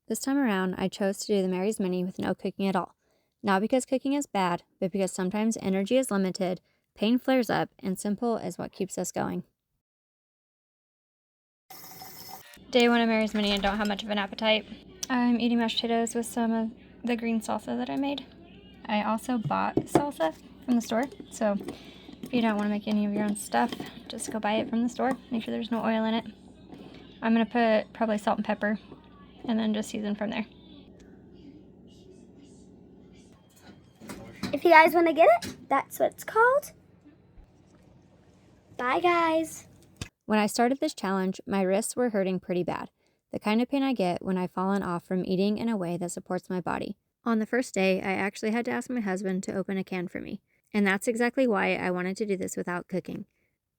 This time around, I chose to do the Mary's Mini with no cooking at all. Not because cooking is bad, but because sometimes energy is limited, pain flares up, and simple is what keeps us going. Day 1 of Mary's Mini and don't have much of an appetite. I'm eating mashed potatoes with some of the green salsa that I made. I also bought salsa from the store, so if you don't want to make any of your own stuff, just go buy it from the store. Make sure there's no oil in it. I'm going to put probably salt and pepper and then just season from there. If you guys want to get it, that's what it's called. Bye, guys. When I started this challenge, my wrists were hurting pretty bad, the kind of pain I get when I've fallen off from eating in a way that supports my body. On the first day, I actually had to ask my husband to open a can for me, and that's exactly why I wanted to do this without cooking.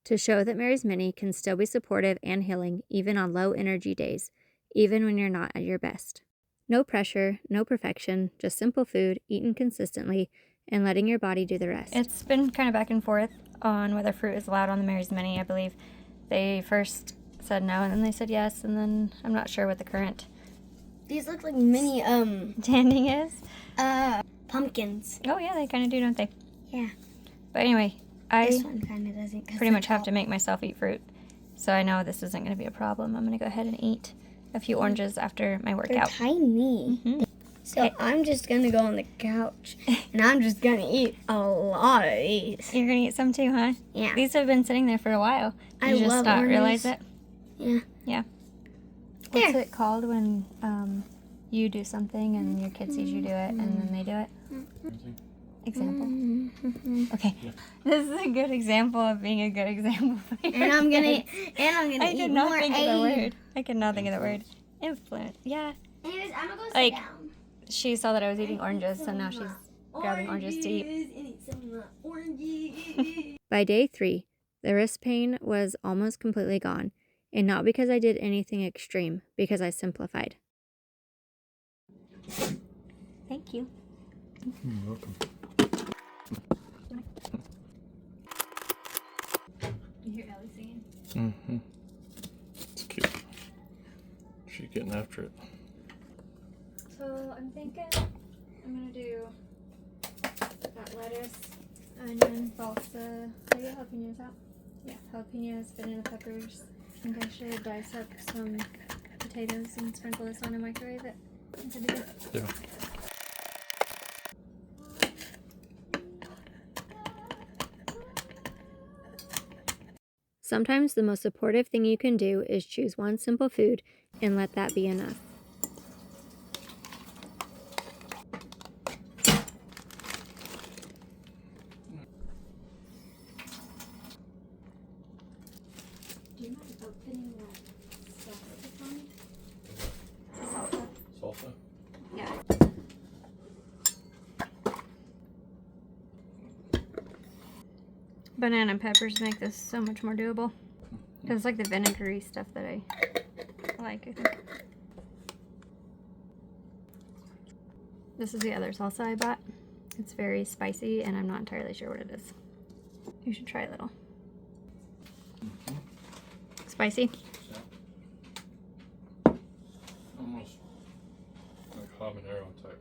To show that Mary's Mini can still be supportive and healing even on low energy days, even when you're not at your best. No pressure, no perfection, just simple food, eaten consistently, and letting your body do the rest. It's been kind of back and forth on whether fruit is allowed on the Mary's Mini, I believe. They first said no, and then they said yes, and then I'm not sure what the current These look like mini, standing is. pumpkins. Oh yeah, they kind of do, don't they? Yeah. But anyway, This I one kind of doesn't. pretty much have to make myself eat fruit. So I know this isn't going to be a problem. I'm going to go ahead and eat a few oranges after my They're workout. tiny. Mhm. So I'm just going to go on the couch, and I'm just going to eat a lot of these. You're going to eat some too, huh? Yeah. These have been sitting there for a while. I You just love not oranges. realize it? Yeah. Yeah. There. What's it called when you do something and your kid sees you do it and then they do it? Example. Okay. This is a good example of being a good example for your And I'm gonna kids. I I eat could not more think of the eggs. word. I could not think of the word. Influence. Yeah. Anyways, I'm gonna go Like, sit down. She saw that I was eating oranges, so now she's grabbing oranges to eat. Eat some oranges. By day 3, the wrist pain was almost completely gone, and not because I did anything extreme, because I simplified. Thank you. You're welcome. You hear Ellie singing? Mm-hmm. It's cute. She's getting after it. So I'm thinking I'm gonna do that lettuce, onion, salsa. Did I get jalapenos out? Yeah, jalapenos, banana peppers. I think I should dice up some potatoes and sprinkle this on and microwave it. Think that'd be good. Yeah. Sometimes the most supportive thing you can do is choose one simple food and let that be enough. Do you mind opening that salsa for me? Salsa? Salsa? Yeah. Banana and peppers make this so much more doable. Because it's like the vinegary stuff that I like, I think. This is the other salsa I bought. It's very spicy and I'm not entirely sure what it is. You should try a little. Spicy? Almost like habanero type.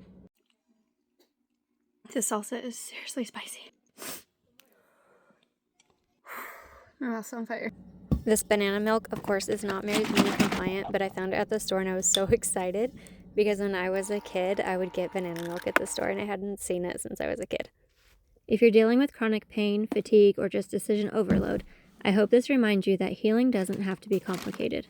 This salsa is seriously spicy. My mouth's on fire. This banana milk, of course, is not Mary's Mini compliant, but I found it at the store and I was so excited because when I was a kid, I would get banana milk at the store and I hadn't seen it since I was a kid. If you're dealing with chronic pain, fatigue, or just decision overload, I hope this reminds you that healing doesn't have to be complicated.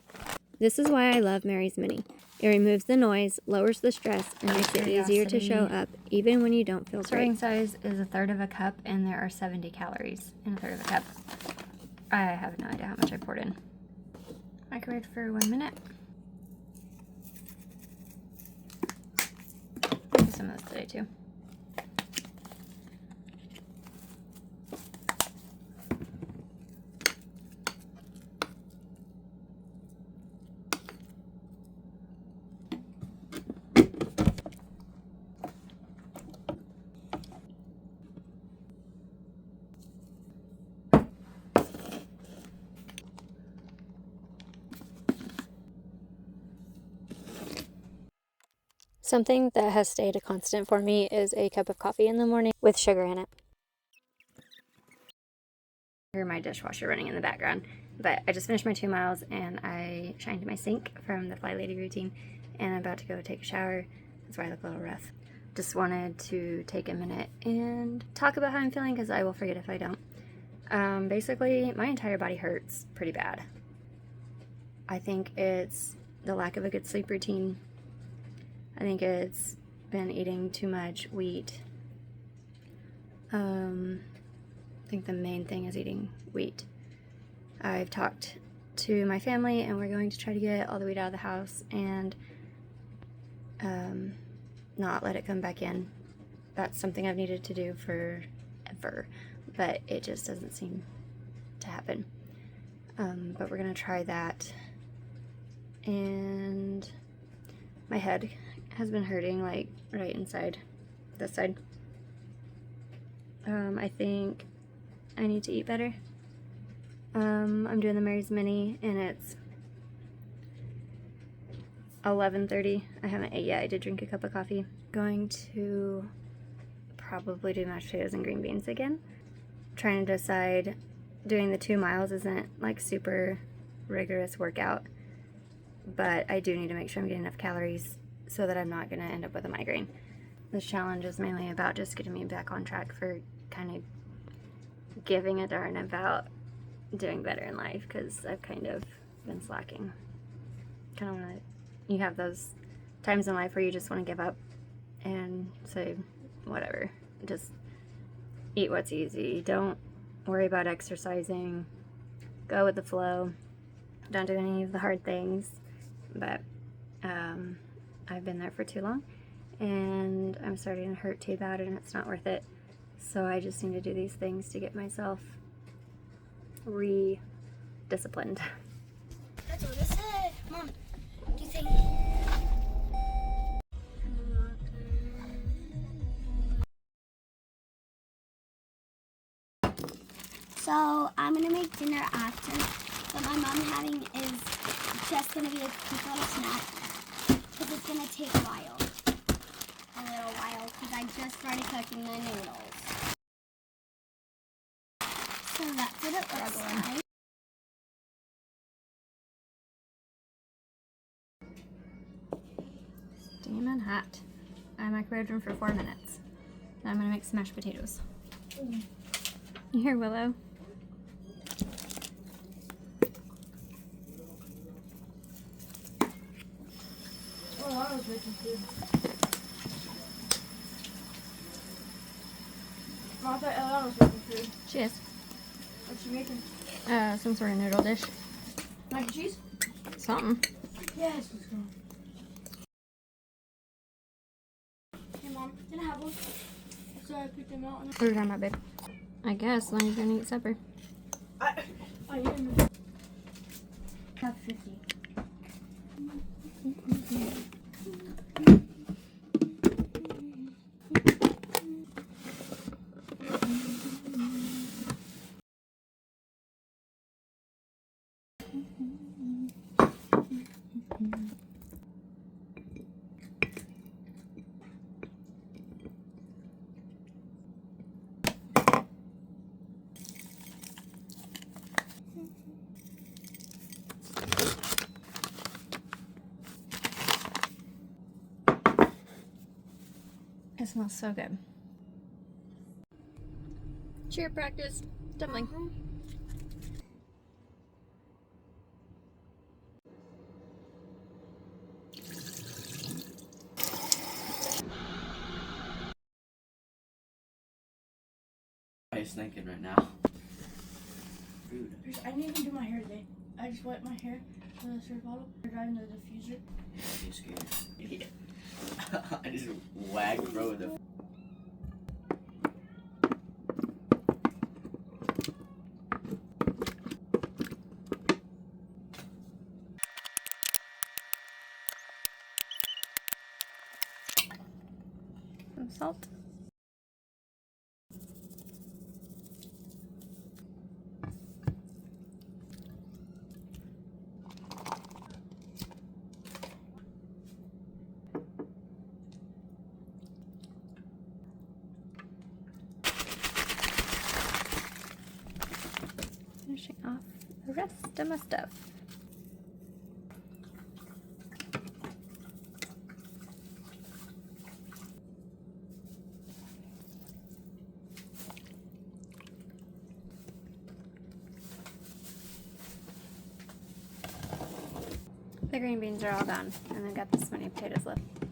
This is why I love Mary's Mini. It removes the noise, lowers the stress, and makes it easier to show up even when you don't feel great. Serving size is 1/3 of a cup and there are 70 calories in 1/3 of a cup. I have no idea how much I poured in. Microwave for 1 minute. I'll do some of this today too. Something that has stayed a constant for me is a cup of coffee in the morning with sugar in it. I hear my dishwasher running in the background, but I just finished my 2 miles and I shined my sink from the Fly Lady routine and I'm about to go take a shower. That's why I look a little rough. Just wanted to take a minute and talk about how I'm feeling because I will forget if I don't. Basically, my entire body hurts pretty bad. I think it's the lack of a good sleep routine. I think it's been eating too much wheat. I think the main thing is eating wheat. I've talked to my family and we're going to try to get all the wheat out of the house and not let it come back in. That's something I've needed to do forever, but it just doesn't seem to happen. But we're gonna try that. And my head has been hurting, like right inside this side. I think I need to eat better. I'm doing the Mary's Mini and it's 11:30. I haven't ate yet. I did drink a cup of coffee. Going to probably do mashed potatoes and green beans again. Trying to decide, doing the 2 miles isn't like super rigorous workout, but I do need to make sure I'm getting enough calories so that I'm not going to end up with a migraine. This challenge is mainly about just getting me back on track for kind of giving a darn about doing better in life, because I've kind of been slacking. Kind of want to, you have those times in life where you just want to give up and say, whatever, just eat what's easy. Don't worry about exercising. Go with the flow. Don't do any of the hard things. But I've been there for too long and I'm starting to hurt too bad and it's not worth it. So I just need to do these things to get myself re-disciplined. That's what it said. Mom, do you think... So I'm gonna make dinner after. What my mom having is just gonna be a quick little snack because it's gonna take a while. A little while because I just started cooking the noodles. So that's what it looks like. Steaming hot. I microwaved them for 4 minutes. Now I'm gonna make some mashed potatoes. You hear Willow? Oh, I was making food. Mom, I thought Ella was making food. She is. What's she making? Some sort of noodle dish. Mac and cheese? Something. Yes, let's go. Hey, Mom, can I have one? So I put them out. What are you talking about, babe? I guess, when you're gonna eat supper. I am. Have 50. It smells so good. Cheer practice. Dumpling. What are you thinking right now? Rude. I didn't even do my hair today. I just wiped my hair with a syrup bottle. We're driving the diffuser. Are you scared? Yeah. I just whacked bro with the. Some salt. to my stuff. The green beans are all gone, and I've got this many potatoes left.